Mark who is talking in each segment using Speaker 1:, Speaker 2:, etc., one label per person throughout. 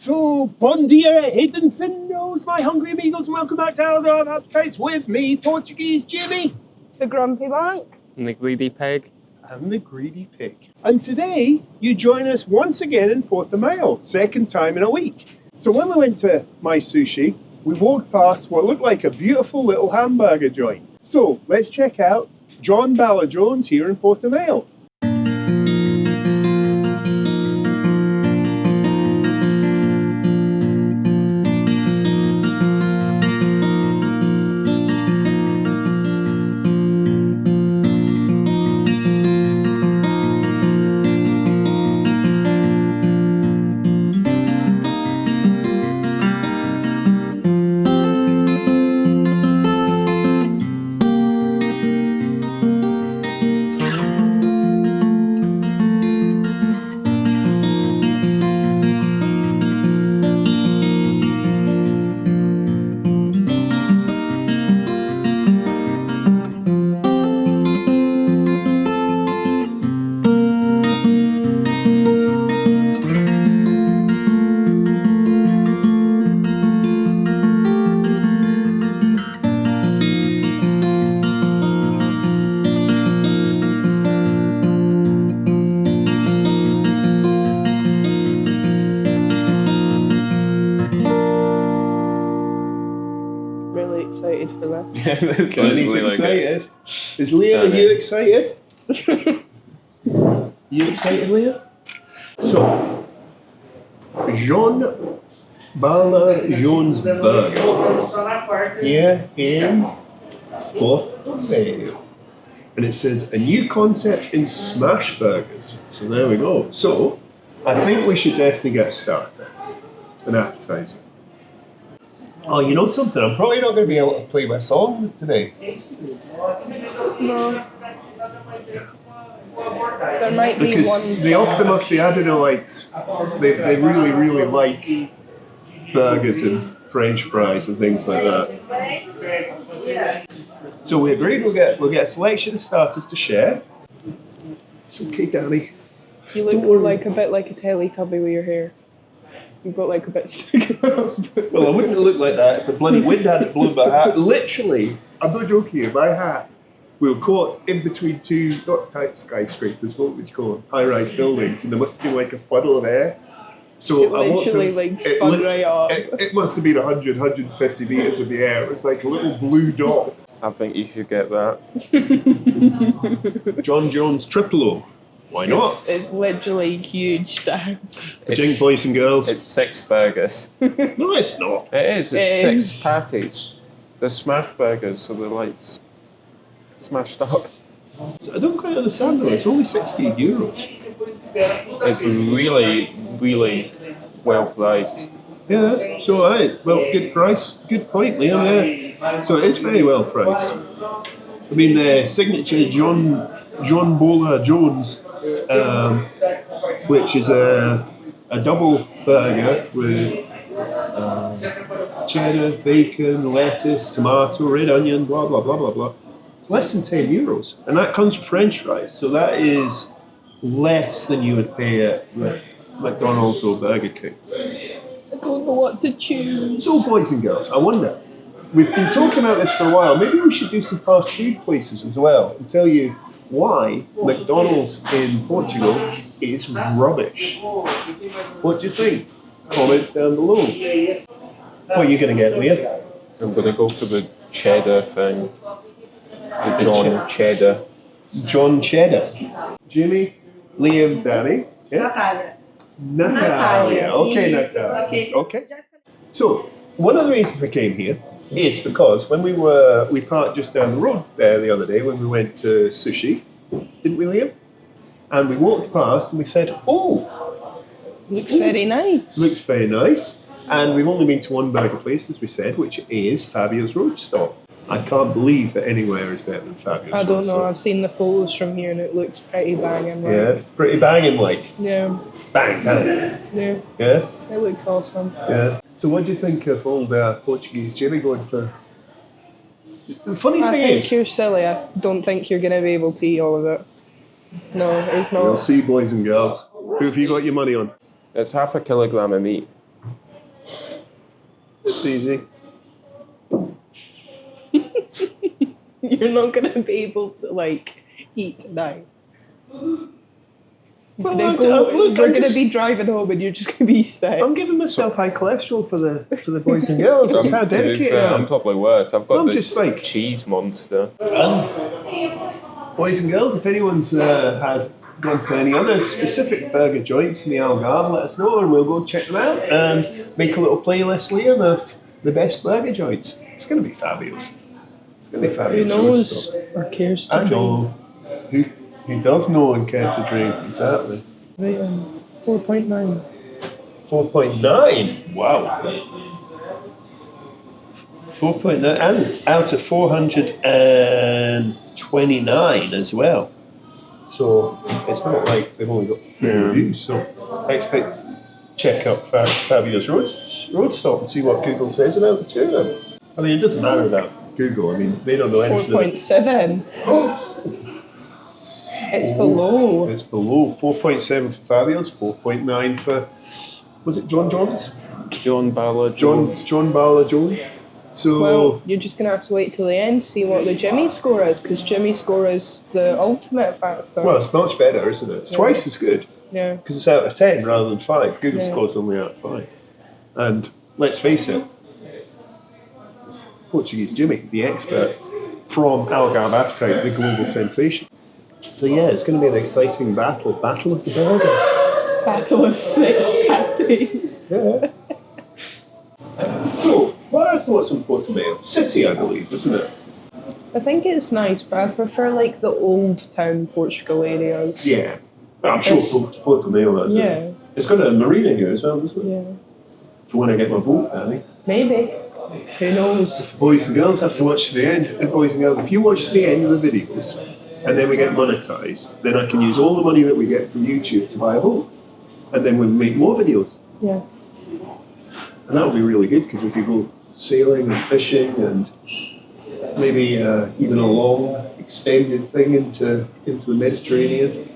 Speaker 1: So, bon dia, hidden finnos, my hungry amigos, and welcome back to Algarve Appetites with me, Portuguese Jimmy.
Speaker 2: The grumpy monk.
Speaker 3: And the greedy pig.
Speaker 1: And the greedy pig. And today, you join us once again in Portimao, second time in a week. So when we went to MySushi, we walked past what looked like a beautiful little hamburger joint. So, let's check out Jhon Bala Jones here in Portimao.
Speaker 2: Excited for that.
Speaker 3: He's
Speaker 1: excited. Is Liam, are you excited? You excited, Liam? So, Jhon Bala Jones burger here in Portimao. And it says a new concept in smash burgers. So there we go. So, I think we should definitely get started. An appetizer. Oh, you know something? I'm probably not going to be able to play my song today.
Speaker 2: No. There might be
Speaker 1: because
Speaker 2: one.
Speaker 1: They often up the Adina likes. They really like burgers and French fries and things like that. So we agreed we'll get a selection of starters to share. It's okay, Danny.
Speaker 2: You look like a bit like a Teletubby with your hair. You've got like a bit sticking up.
Speaker 1: Well, I wouldn't look like that if the bloody wind hadn't blown my hat. Literally, I'm not joking you, my hat. We were caught in between two, not tight skyscrapers, what would you call them? High-rise buildings, and there must have been like a funnel of air. So
Speaker 2: it literally spun right up.
Speaker 1: It must have been 100, 150 metres in the air. It was like a little blue dot.
Speaker 3: I think you should get that.
Speaker 1: Jhon Jones Triplo. Why not?
Speaker 2: It's literally huge, Dad.
Speaker 1: Jing, boys and girls.
Speaker 3: It's 6 burgers.
Speaker 1: No, it's not.
Speaker 3: It is. It's 6 patties. They're smash burgers, so they're like smashed up.
Speaker 1: I don't quite understand though. It's only €60.
Speaker 3: It's really well priced.
Speaker 1: Yeah, so well, good price. Good point, Liam. Yeah. So it is very well priced. I mean, the signature Jhon Bala Jones, which is a double burger with cheddar, bacon, lettuce, tomato, red onion, blah blah blah blah blah. It's less than €10, and that comes with French fries. So that is less than you would pay at McDonald's or Burger King.
Speaker 2: I don't know what to choose.
Speaker 1: So, boys and girls, I wonder. We've been talking about this for a while. Maybe we should do some fast food places as well and tell you why McDonald's in Portugal is rubbish. What do you think? Comments down below. What are you going to get, Liam?
Speaker 3: I'm going to go for the cheddar thing. The Jhon Cheddar.
Speaker 1: Jhon Cheddar. Jimmy, Liam, Danny. Yeah? Natalia. Okay, Natalia. Okay. So, one of the reasons we came here is because when we parked just down the road there the other day when we went to sushi, didn't we, Liam? And we walked past and we said, oh,
Speaker 2: looks very nice.
Speaker 1: Looks very nice. And we've only been to one burger place, as we said, which is Fabio's Road Stop. I can't believe that anywhere is better than Fabio's.
Speaker 2: I don't know, I've seen the photos from here and it looks pretty banging. Like.
Speaker 1: Yeah, pretty banging like.
Speaker 2: Yeah.
Speaker 1: Bang, bang.
Speaker 2: Yeah.
Speaker 1: Yeah?
Speaker 2: It looks awesome.
Speaker 1: Yeah. So what do you think of old Portuguese Jimmy going for? The funny thing
Speaker 2: I think
Speaker 1: is...
Speaker 2: you're silly. I don't think you're going to be able to eat all of it. No, it's not.
Speaker 1: We'll see, boys and girls. Who have you got your money on?
Speaker 3: It's 0.5 kilogram of meat.
Speaker 1: It's easy.
Speaker 2: You're not going to be able to, like, eat tonight.
Speaker 1: Well,
Speaker 2: we're going to be driving home and you're just going to be sick.
Speaker 1: I'm giving myself high cholesterol for the boys and girls. That's how dedicated I am.
Speaker 3: I'm probably worse. I've got
Speaker 1: I'm
Speaker 3: the
Speaker 1: just like
Speaker 3: cheese monster.
Speaker 1: And boys and girls, if anyone's had gone to any other specific burger joints in the Algarve, let us know and we'll go check them out and make a little playlist, Liam, of the best burger joints. It's going to be fabulous. It's going to be fabulous.
Speaker 2: Who knows or cares to
Speaker 1: I know. Who does know and care to drink? Exactly.
Speaker 2: Right, 4.9.
Speaker 1: 4.9? Wow. 4.9 and out of 429 as well. So it's not like they've only got 3 reviews. So I expect check out Fabio's Road Stop and see what Google says about the two of them. I mean, it doesn't matter about Google. I mean, they don't know anything.
Speaker 2: 4.7. It's below.
Speaker 1: It's below. 4.7 for Fabio's, 4.9 for, was it Jhon Jones?
Speaker 3: Jhon Bala Jones.
Speaker 1: Jhon Bala Jones. So,
Speaker 2: well, you're just going to have to wait till the end to see what the Jimmy score is, because Jimmy score is the ultimate factor.
Speaker 1: Well, it's much better, isn't it? It's twice as good.
Speaker 2: Yeah.
Speaker 1: Because it's out of 10 rather than 5. Google score's only out of 5. And let's face it, it's Portuguese Jimmy, the expert from Algarve Appetite, the global sensation. So yeah, it's going to be an exciting battle of the burgers.
Speaker 2: Battle of 6 patties.
Speaker 1: Yeah. So, what are our thoughts on Portimao? City, I believe, isn't it?
Speaker 2: I think it's nice, but I prefer like the old town Portugal areas.
Speaker 1: Yeah. I'm sure Portimao is.
Speaker 2: Yeah.
Speaker 1: It's got a marina here as well, doesn't it?
Speaker 2: Yeah.
Speaker 1: For when I get my boat, Danny.
Speaker 2: Maybe. Who knows?
Speaker 1: If boys and girls have to watch the end. Boys and girls, if you watch the end of the videos and then we get monetized, then I can use all the money that we get from YouTube to buy a boat. And then we make more videos.
Speaker 2: Yeah.
Speaker 1: And that would be really good because we could go sailing and fishing and maybe even a long extended thing into the Mediterranean.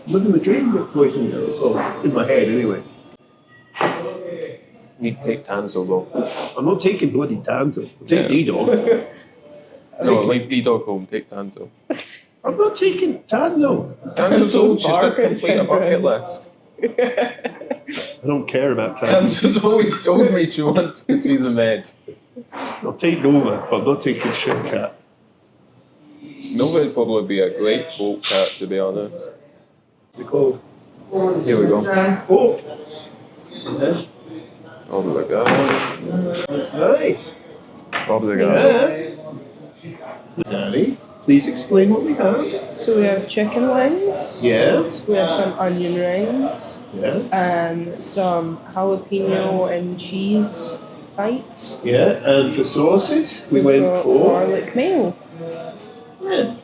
Speaker 1: Living the dream, boys and girls. Well, in my head anyway.
Speaker 3: Need to take Tanzo though.
Speaker 1: I'm not taking bloody Tanzo. I'll take D-Dog.
Speaker 3: No, leave D-Dog home, take Tanzo.
Speaker 1: I'm not taking Tanzo.
Speaker 3: Tanzo's old, she's got to complete a bucket list.
Speaker 1: I don't care about Tanzo.
Speaker 3: Tanzo's always told me she wants to see the Med.
Speaker 1: I'll take Nova, but I'm not taking Shit Cat.
Speaker 3: Nova would probably be a great boat cat, to be honest.
Speaker 1: Because
Speaker 3: Here we go.
Speaker 1: oh,
Speaker 3: Obrigado.
Speaker 1: that's nice.
Speaker 3: Obrigado.
Speaker 1: Danny, please explain what we have.
Speaker 2: So we have chicken wings.
Speaker 1: Yes.
Speaker 2: We have some onion rings.
Speaker 1: Yes.
Speaker 2: And some jalapeno and cheese bites.
Speaker 1: Yeah, and for sauces, we went
Speaker 2: got
Speaker 1: for
Speaker 2: garlic mayo.
Speaker 1: yeah.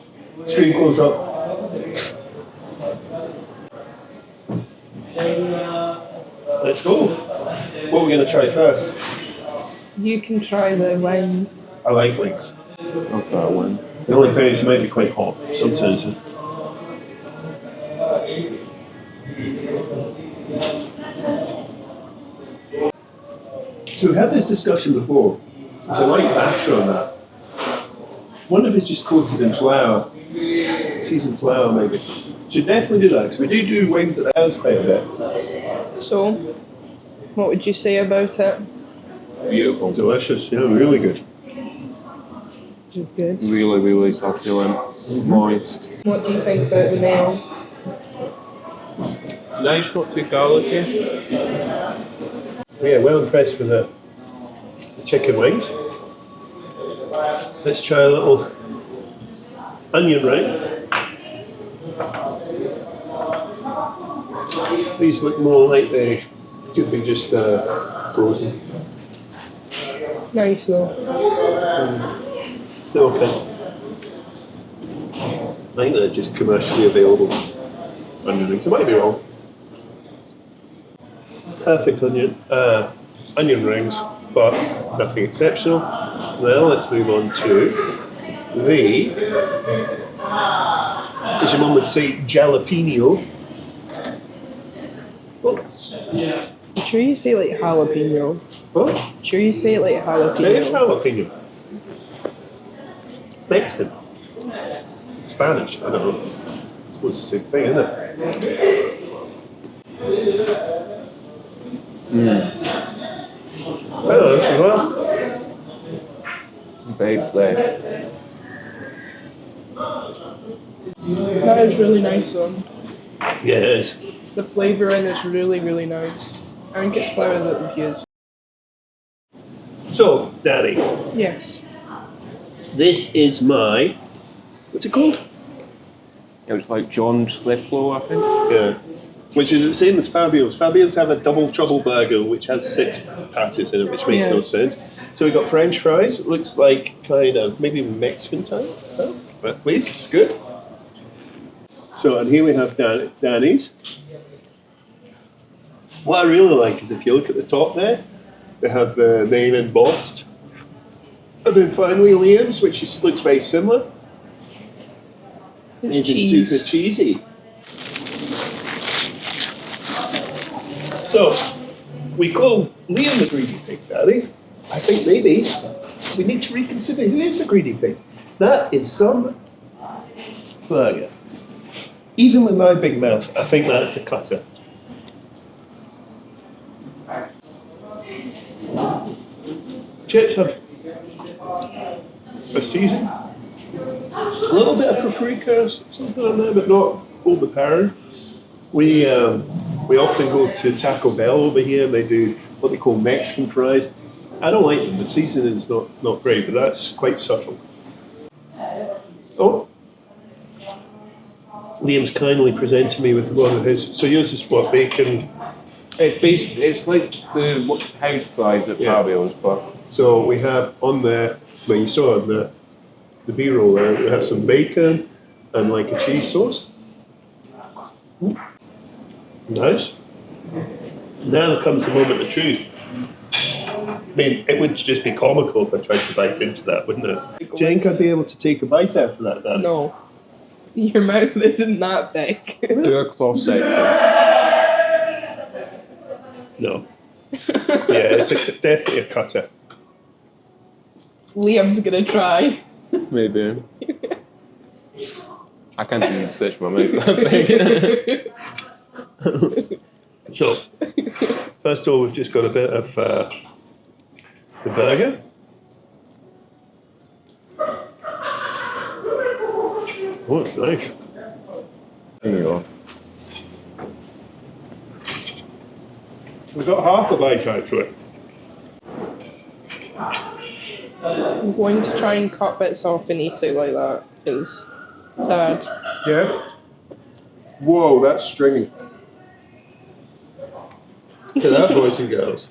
Speaker 1: Stream close up. Let's go. What are we going to try first?
Speaker 2: You can try the wings.
Speaker 1: I like wings.
Speaker 3: I'll try one.
Speaker 1: The only thing is, it might be quite hot sometimes. So we've had this discussion before. There's a light batter on that. Wonder if it's just coated in flour, seasoned flour maybe. Should definitely do that because we do wings at the house quite a bit.
Speaker 2: So, what would you say about it?
Speaker 3: Beautiful.
Speaker 1: Delicious, yeah, really good.
Speaker 2: Is it good?
Speaker 3: Really, really succulent. Moist.
Speaker 2: What do you think about the mayo?
Speaker 3: Nice, not too garlicky.
Speaker 1: Yeah, well impressed with the chicken wings. Let's try a little onion ring. These look more like they could be just frozen.
Speaker 2: Nice though.
Speaker 1: Okay. I think they're just commercially available onion rings. I might be wrong. Perfect onion rings, but nothing exceptional. Well, let's move on to the, as your mum would say, jalapeno. Oh.
Speaker 2: Sure you say like jalapeno.
Speaker 1: What?
Speaker 2: Sure you say it like jalapeno.
Speaker 1: It is jalapeno. Mexican. Spanish, I don't know. I suppose it's the same thing, isn't it? I don't know, well.
Speaker 3: Very fresh.
Speaker 2: That is really nice though.
Speaker 1: Yeah, it is.
Speaker 2: The flavouring is really, really nice. I think it's flour that we've used.
Speaker 1: So, Daddy,
Speaker 2: Yes.
Speaker 1: this is my, what's it called?
Speaker 3: It was like Jhon Triplo, I think.
Speaker 1: Yeah. Which is the same as Fabio's. Fabio's have a double trouble burger which has 6 patties in it, which makes no sense. So we got French fries. It looks like kind of maybe Mexican type stuff, but at least it's good. So, and here we have Danny's. What I really like is if you look at the top there, they have the name embossed. And then finally Liam's, which looks very similar. It's super cheesy. So, we call Liam the greedy pig, Daddy. I think maybe we need to reconsider who is the greedy pig. That is some burger. Even with my big mouth, I think that's a cutter. Chips have a season. A little bit of paprika, something on there, but not overpowering. We often go to Taco Bell over here and they do what they call Mexican fries. I don't like them. The seasoning's not great, but that's quite subtle. Oh. Liam's kindly presented me with one of his. So yours is what, bacon?
Speaker 3: It's like the house fries at Fabio's, but...
Speaker 1: So we have on there, well you saw on the B-roll there, we have some bacon and like a cheese sauce. Nice. Now comes the moment of truth. I mean, it would just be comical if I tried to bite into that, wouldn't it? Do you think I'd be able to take a bite out of that, Dan?
Speaker 2: No. Your mouth isn't that big.
Speaker 3: Do a cross section.
Speaker 1: No. Yeah, it's definitely a cutter.
Speaker 2: Liam's gonna try.
Speaker 3: Maybe. I can't even stitch my mouth that big.
Speaker 1: So, first of all, we've just got a bit of the burger. Oh, it's nice.
Speaker 3: There you go.
Speaker 1: We've got half a bite actually.
Speaker 2: I'm going to try and cut bits off and eat it like that, because Dad.
Speaker 1: Yeah? Whoa, that's stringy. Look at that, boys and girls.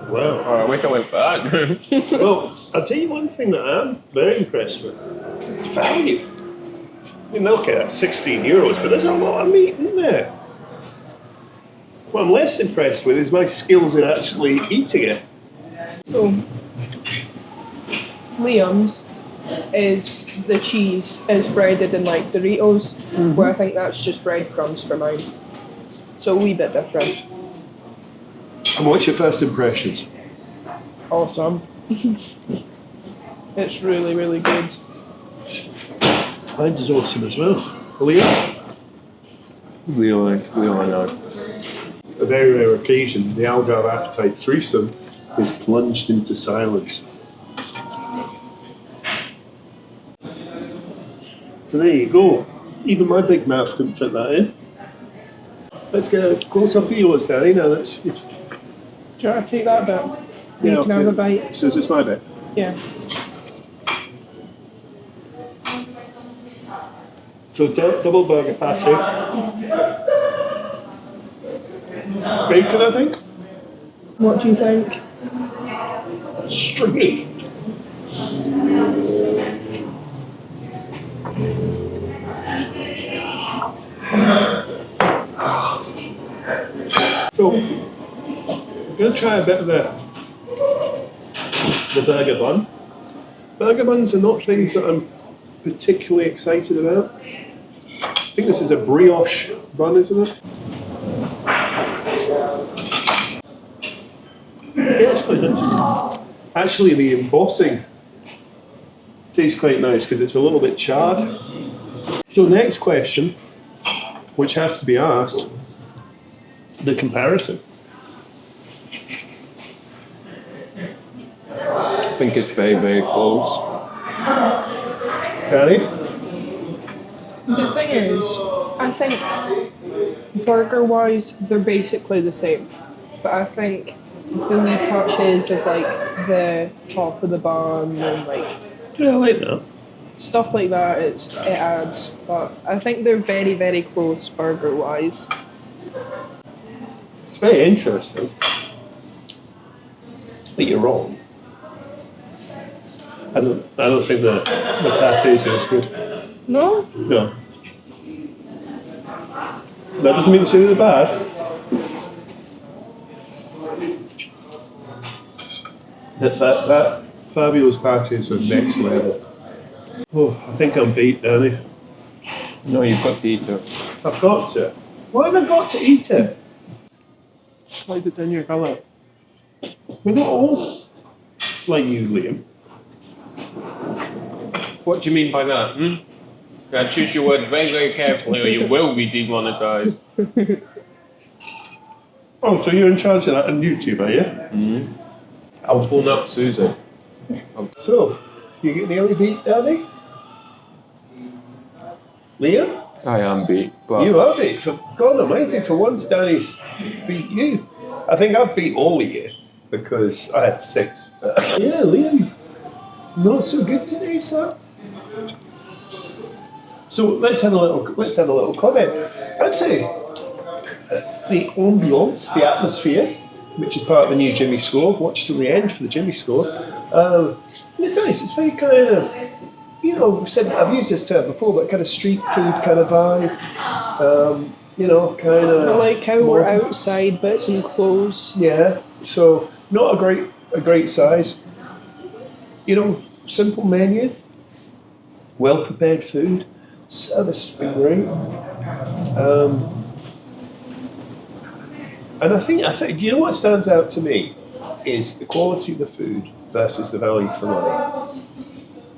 Speaker 1: Wow.
Speaker 3: Oh, I wish I went for that.
Speaker 1: Well, I'll tell you one thing that I'm very impressed with. Value. I mean, okay, that's €16, but there's a lot of meat in there. What I'm less impressed with is my skills in actually eating it.
Speaker 2: So, Liam's is the cheese is breaded in like Doritos, where I think that's just breadcrumbs for mine. So a wee bit different.
Speaker 1: And what's your first impressions?
Speaker 2: Awesome. It's really, really good.
Speaker 1: Mine's is awesome as well. Leo?
Speaker 3: Leo, I know.
Speaker 1: A very rare occasion, the Algarve appetite threesome is plunged into silence. So there you go. Even my big mouth couldn't fit that in. Let's get a close up of yours, Danny. Now that's.
Speaker 2: Do you want to take that bit?
Speaker 1: Yeah,
Speaker 2: You can have a bite.
Speaker 1: So is this my bit?
Speaker 2: Yeah.
Speaker 1: So double burger patty. Bacon, I think.
Speaker 2: What do you think?
Speaker 1: Stringy. So, I'm going to try a bit of the burger bun. Burger buns are not things that I'm particularly excited about. I think this is a brioche bun, isn't it? Yeah, it's quite nice. Actually, the embossing tastes quite nice because it's a little bit charred. So next question, which has to be asked, the comparison.
Speaker 3: I think it's very, very close.
Speaker 1: Danny?
Speaker 2: The thing is, I think burger-wise, they're basically the same. But I think the wee touches of like the top of the bun and like
Speaker 1: Yeah, I like that.
Speaker 2: stuff like that, it adds. But I think they're very, very close burger-wise.
Speaker 1: It's very interesting. But you're wrong. I don't think the patties is good.
Speaker 2: No?
Speaker 1: No. That doesn't mean to say they're bad. That fabulous patties are next level. Oh, I think I'm beat, Danny.
Speaker 3: No, you've got to eat it.
Speaker 1: I've got to. Why have I got to eat it?
Speaker 3: Slide it down your gullet.
Speaker 1: We're not all like you, Liam.
Speaker 3: What do you mean by that? You gotta choose your word very, very carefully or you will be demonetized.
Speaker 1: Oh, so you're in charge of that on YouTube, are you?
Speaker 3: I'll phone up Susan.
Speaker 1: So, you get nearly beat, Danny? Liam?
Speaker 3: I am beat, but
Speaker 1: You are beat. For God almighty, for once Danny's beat you. I think I've beat all of you because I had 6. Yeah, Liam, not so good today, sir. So let's have a little comment. I'd say the ambience, the atmosphere, which is part of the new Jimmy score. Watch till the end for the Jimmy score. It's nice. It's very kind of, I've used this term before, but kind of street food kind of vibe. Kind of.
Speaker 2: I like how we're outside, but it's enclosed.
Speaker 1: Yeah. So not a great size. Simple menu. Well prepared food. Service has been great. And I think you know what stands out to me is the quality of the food versus the value for money.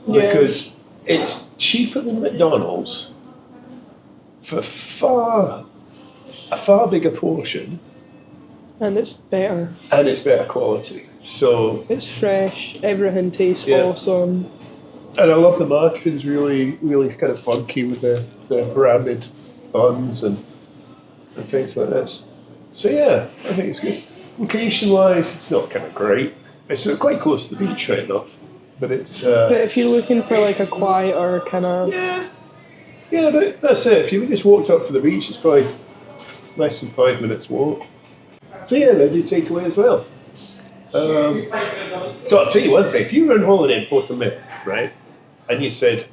Speaker 2: Yeah.
Speaker 1: Because it's cheaper than McDonald's for a far bigger portion,
Speaker 2: And it's better.
Speaker 1: and it's better quality. So,
Speaker 2: It's fresh. Everything tastes
Speaker 1: Yeah.
Speaker 2: awesome.
Speaker 1: and I love the marketing's really, really kind of funky with the branded buns and things like this. So yeah, I think it's good. Location-wise, it's not kind of great. It's quite close to the beach right enough, but it's
Speaker 2: But if you're looking for like a quieter kind of...
Speaker 1: yeah, but that's it. If you just walked up for the beach, it's probably less than 5 minutes walk. So yeah, they do takeaway as well. So I'll tell you one thing: if you were on holiday in Portimao, right, and you said,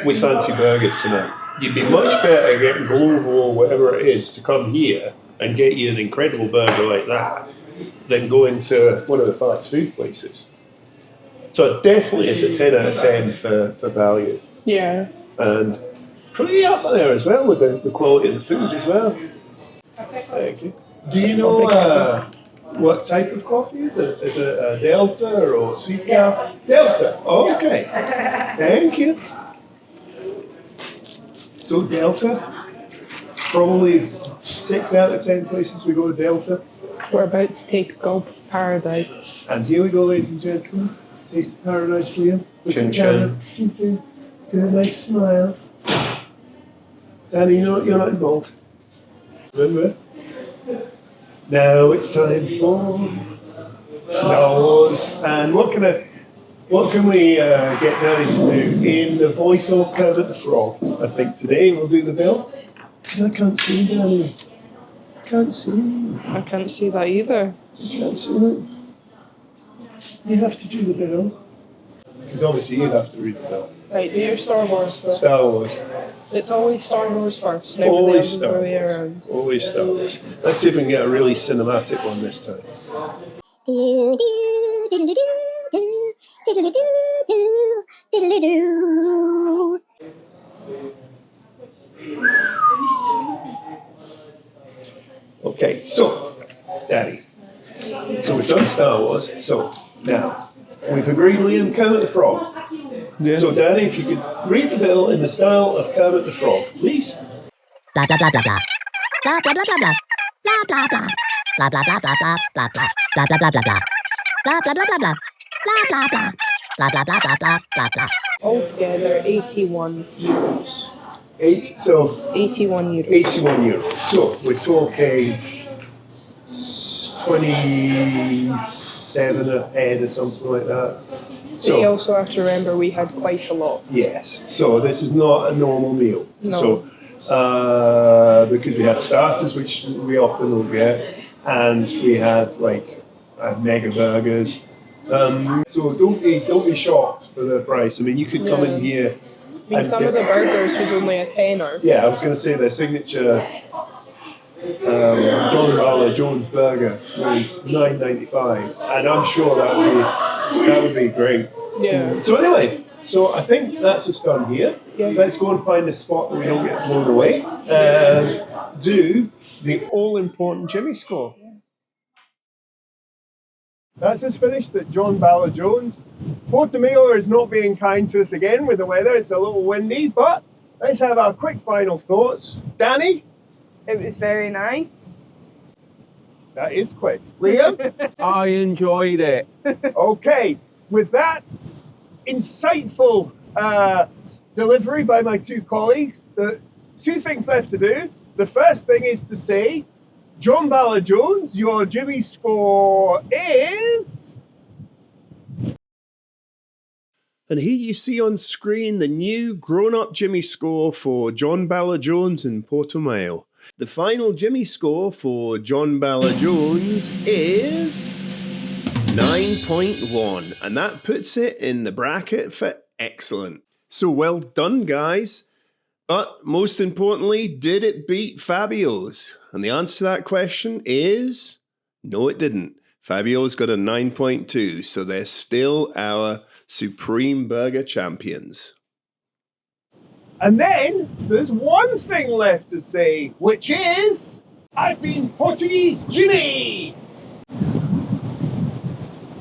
Speaker 1: "We fancy burgers tonight," you'd be much better getting Glovo or whatever it is to come here and get you an incredible burger like that than going to one of the fast food places. So it definitely is a 10 out of 10 for value.
Speaker 2: Yeah.
Speaker 1: And pretty up there as well with the quality of the food as well. Thank you. Do you know what type of coffee is it? Is it a Delta or Seca? Delta. Oh, okay. Thank you. So Delta, probably 6 out of 10 places we go to Delta.
Speaker 2: We're about to take a gulp of paradise.
Speaker 1: And here we go, ladies and gentlemen. Taste of paradise, Liam. Look
Speaker 3: Chin
Speaker 1: at the camera.
Speaker 3: chin.
Speaker 1: Chin. Do a nice smile. Danny, you're not involved. Remember? Now it's time for Star Wars. And what can we get Danny to do in the voice of Kermit the Frog? I think today we'll do the bill. Because I can't see Danny. Can't see.
Speaker 2: I can't see that either.
Speaker 1: Can't see it. You have to do the bill. Because obviously you have to read the bill.
Speaker 2: Right, do your Star Wars stuff.
Speaker 1: Star Wars.
Speaker 2: It's always Star Wars first, and everything
Speaker 1: Always
Speaker 2: else is the
Speaker 1: Star
Speaker 2: way
Speaker 1: Wars.
Speaker 2: around.
Speaker 1: Always Star Wars. Let's see if we can get a really cinematic one this time. Okay, so, Daddy, So we've done Star Wars. So now we've agreed, Liam, Kermit the Frog.
Speaker 3: Yeah.
Speaker 1: So Danny, if you could read the bill in the style of Kermit the Frog, please.
Speaker 4: Blah blah blah blah blah. Blah blah blah blah blah. Blah blah blah. Blah blah blah blah blah blah blah. Blah blah blah blah blah. Blah blah blah blah blah. Blah blah blah. Blah blah blah blah blah blah blah.
Speaker 2: Altogether, 81 euros. 81 euros.
Speaker 1: 81 euros. So we're talking 27 a head or something like that.
Speaker 2: So you also have to remember we had quite a lot.
Speaker 1: Yes. So this is not a normal meal.
Speaker 2: No.
Speaker 1: So because we had starters, which we often don't get, and we had like mega burgers. So don't be shocked for the price. I mean, you could come in here.
Speaker 2: I mean, some of the burgers was only a tenner.
Speaker 1: Yeah, I was going to say their signature Jhon Bala Jones burger was $9.95, and I'm sure that would be great.
Speaker 2: Yeah.
Speaker 1: So anyway, so I think that's us done here.
Speaker 2: Yeah.
Speaker 1: Let's go and find a spot that we don't get blown away and do the all-important Jimmy score. That's us finished at Jhon Bala Jones. Portimao is not being kind to us again with the weather. It's a little windy, but let's have our quick final thoughts. Danny?
Speaker 2: It was very nice.
Speaker 1: That is quick. Liam?
Speaker 3: I enjoyed it.
Speaker 1: Okay, with that insightful delivery by my two colleagues, the two things left to do. The first thing is to say, Jhon Bala Jones, your Jimmy score is... And here you see on screen the new grown-up Jimmy score for Jhon Bala Jones in Portimao. The final Jimmy score for Jhon Bala Jones is 9.1, and that puts it in the bracket for excellent. So well done, guys. But most importantly, did it beat Fabio's? And the answer to that question is no, it didn't. Fabio's got a 9.2, so they're still our Supreme Burger champions. And then there's one thing left to say, which is, I've been Portuguese Jimmy!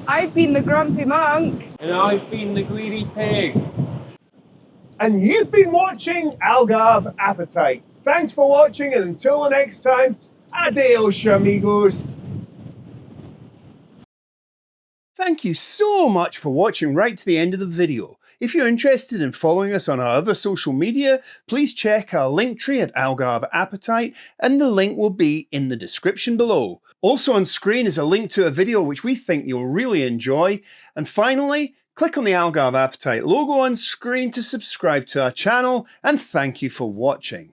Speaker 2: I've been the grumpy monk.
Speaker 3: And I've been the greedy pig.
Speaker 1: And you've been watching Algarve Appetite. Thanks for watching, and until the next time, adios, amigos. Thank you so much for watching right to the end of the video. If you're interested in following us on our other social media, please check our link tree at Algarve Appetite, and the link will be in the description below. Also on screen is a link to a video which we think you'll really enjoy. And finally, click on the Algarve Appetite logo on screen to subscribe to our channel, and thank you for watching.